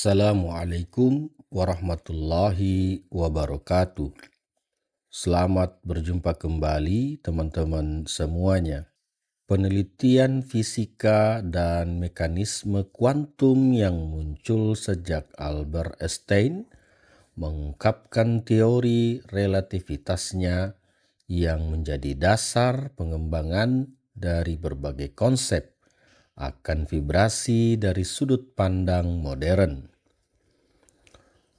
Assalamualaikum warahmatullahi wabarakatuh. Selamat berjumpa kembali teman-teman semuanya. Penelitian fisika dan mekanisme kuantum yang muncul sejak Albert Einstein mengungkapkan teori relativitasnya yang menjadi dasar pengembangan dari berbagai konsep akan vibrasi dari sudut pandang modern.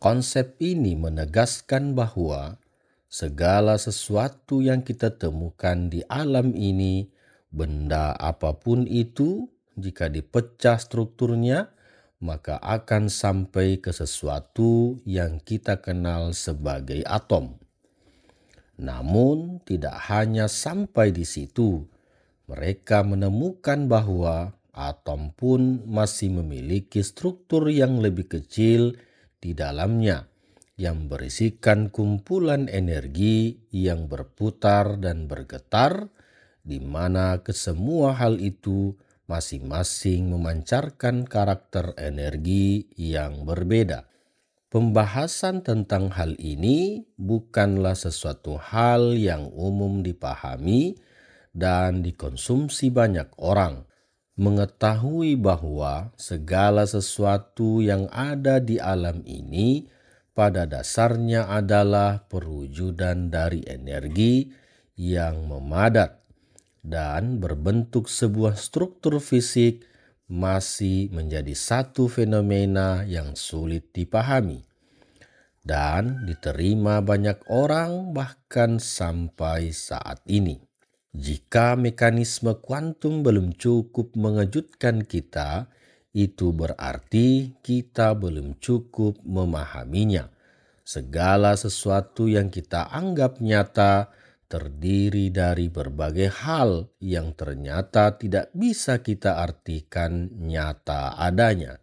Konsep ini menegaskan bahwa segala sesuatu yang kita temukan di alam ini, benda apapun itu, jika dipecah strukturnya, maka akan sampai ke sesuatu yang kita kenal sebagai atom. Namun, tidak hanya sampai di situ, mereka menemukan bahwa atom pun masih memiliki struktur yang lebih kecil di dalamnya, yang berisikan kumpulan energi yang berputar dan bergetar, di mana kesemua hal itu masing-masing memancarkan karakter energi yang berbeda. Pembahasan tentang hal ini bukanlah sesuatu hal yang umum dipahami dan dikonsumsi banyak orang. Mengetahui bahwa segala sesuatu yang ada di alam ini pada dasarnya adalah perwujudan dari energi yang memadat dan berbentuk sebuah struktur fisik masih menjadi satu fenomena yang sulit dipahami dan diterima banyak orang bahkan sampai saat ini. Jika mekanisme kuantum belum cukup mengejutkan kita, itu berarti kita belum cukup memahaminya. Segala sesuatu yang kita anggap nyata terdiri dari berbagai hal yang ternyata tidak bisa kita artikan nyata adanya.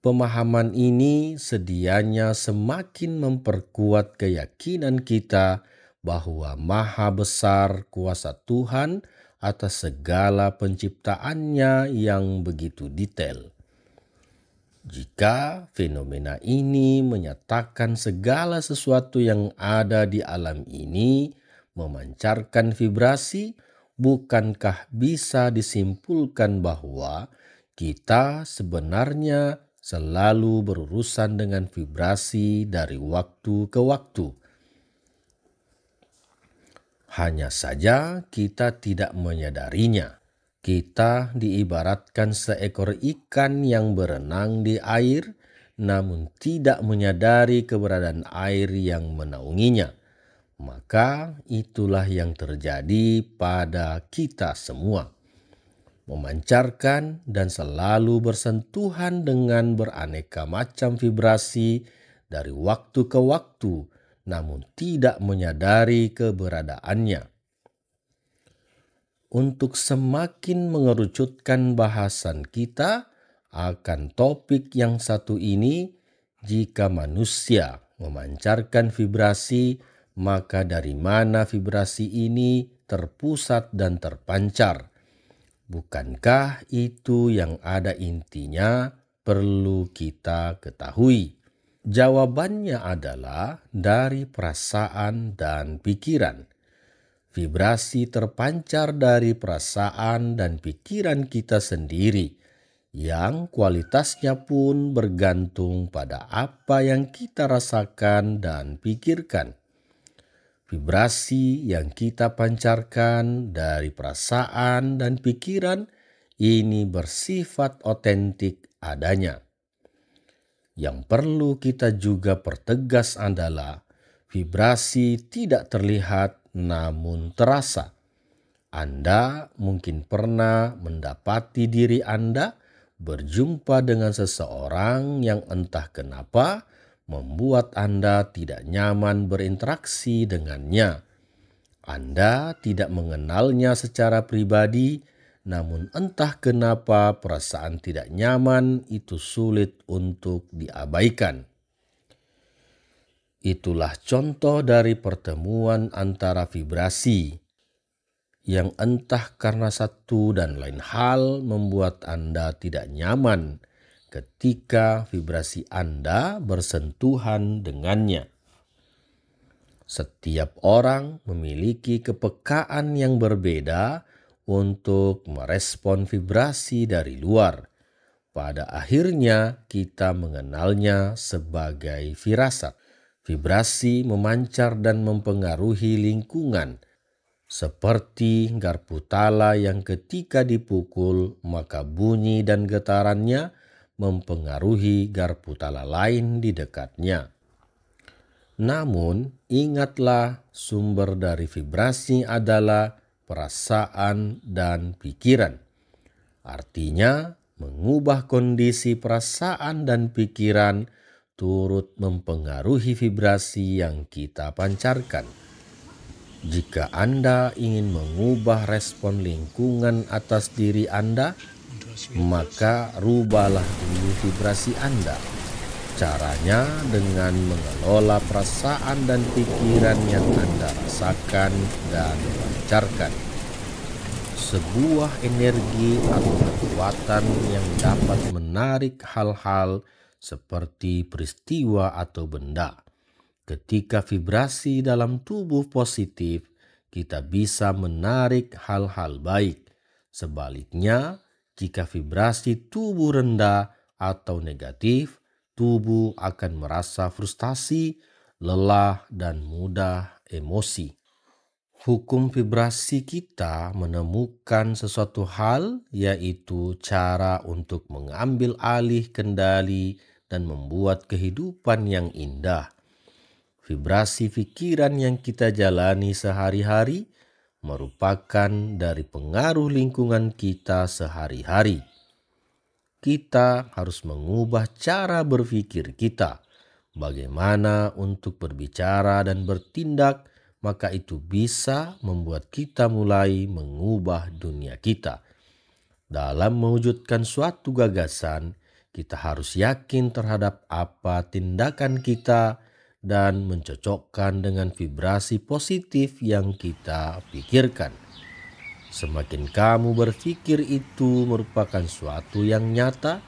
Pemahaman ini sedianya semakin memperkuat keyakinan kita bahwa maha besar kuasa Tuhan atas segala penciptaannya yang begitu detail. Jika fenomena ini menyatakan segala sesuatu yang ada di alam ini memancarkan vibrasi, bukankah bisa disimpulkan bahwa kita sebenarnya selalu berurusan dengan vibrasi dari waktu ke waktu? Hanya saja kita tidak menyadarinya. Kita diibaratkan seekor ikan yang berenang di air, namun tidak menyadari keberadaan air yang menaunginya. Maka itulah yang terjadi pada kita semua. Memancarkan dan selalu bersentuhan dengan beraneka macam vibrasi dari waktu ke waktu, namun tidak menyadari keberadaannya. Untuk semakin mengerucutkan bahasan kita akan topik yang satu ini, jika manusia memancarkan vibrasi, maka dari mana vibrasi ini terpusat dan terpancar? Bukankah itu yang ada intinya perlu kita ketahui? Jawabannya adalah dari perasaan dan pikiran. Vibrasi terpancar dari perasaan dan pikiran kita sendiri, yang kualitasnya pun bergantung pada apa yang kita rasakan dan pikirkan. Vibrasi yang kita pancarkan dari perasaan dan pikiran ini bersifat otentik adanya. Yang perlu kita juga pertegas adalah vibrasi tidak terlihat namun terasa. Anda mungkin pernah mendapati diri Anda berjumpa dengan seseorang yang entah kenapa membuat Anda tidak nyaman berinteraksi dengannya. Anda tidak mengenalnya secara pribadi, namun entah kenapa perasaan tidak nyaman itu sulit untuk diabaikan. Itulah contoh dari pertemuan antara vibrasi yang entah karena satu dan lain hal membuat Anda tidak nyaman ketika vibrasi Anda bersentuhan dengannya. Setiap orang memiliki kepekaan yang berbeda untuk merespon vibrasi dari luar. Pada akhirnya kita mengenalnya sebagai firasat. Vibrasi memancar dan mempengaruhi lingkungan, seperti garpu tala yang ketika dipukul maka bunyi dan getarannya mempengaruhi garpu tala lain di dekatnya. Namun, ingatlah sumber dari vibrasi adalah perasaan dan pikiran. Artinya, mengubah kondisi perasaan dan pikiran turut mempengaruhi vibrasi yang kita pancarkan. Jika Anda ingin mengubah respon lingkungan atas diri Anda, maka rubahlah dulu vibrasi Anda. Caranya dengan mengelola perasaan dan pikiran yang Anda rasakan dan pancarkan. Sebuah energi atau kekuatan yang dapat menarik hal-hal seperti peristiwa atau benda. Ketika vibrasi dalam tubuh positif, kita bisa menarik hal-hal baik. Sebaliknya, jika vibrasi tubuh rendah atau negatif, tubuh akan merasa frustasi, lelah, dan mudah emosi. Hukum vibrasi kita menemukan sesuatu hal, yaitu cara untuk mengambil alih kendali dan membuat kehidupan yang indah. Vibrasi pikiran yang kita jalani sehari-hari merupakan dari pengaruh lingkungan kita sehari-hari. Kita harus mengubah cara berpikir kita. Bagaimana untuk berbicara dan bertindak, maka itu bisa membuat kita mulai mengubah dunia kita. Dalam mewujudkan suatu gagasan, kita harus yakin terhadap apa tindakan kita dan mencocokkan dengan vibrasi positif yang kita pikirkan. Semakin kamu berpikir itu merupakan suatu yang nyata,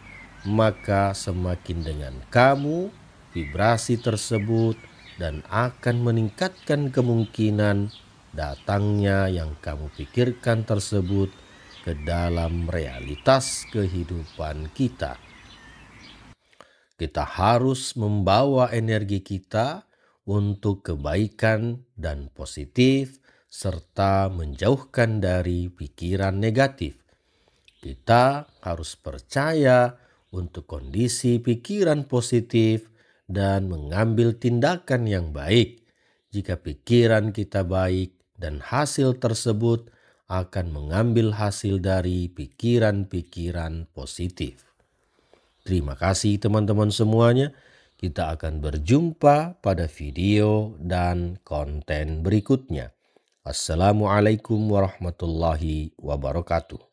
maka semakin dengan kamu vibrasi tersebut dan akan meningkatkan kemungkinan datangnya yang kamu pikirkan tersebut ke dalam realitas kehidupan kita. Kita harus membawa energi kita untuk kebaikan dan positif, serta menjauhkan dari pikiran negatif. Kita harus percaya untuk kondisi pikiran positif dan mengambil tindakan yang baik. Jika pikiran kita baik dan hasil tersebut akan mengambil hasil dari pikiran-pikiran positif. Terima kasih teman-teman semuanya. Kita akan berjumpa pada video dan konten berikutnya. Assalamualaikum warahmatullahi wabarakatuh.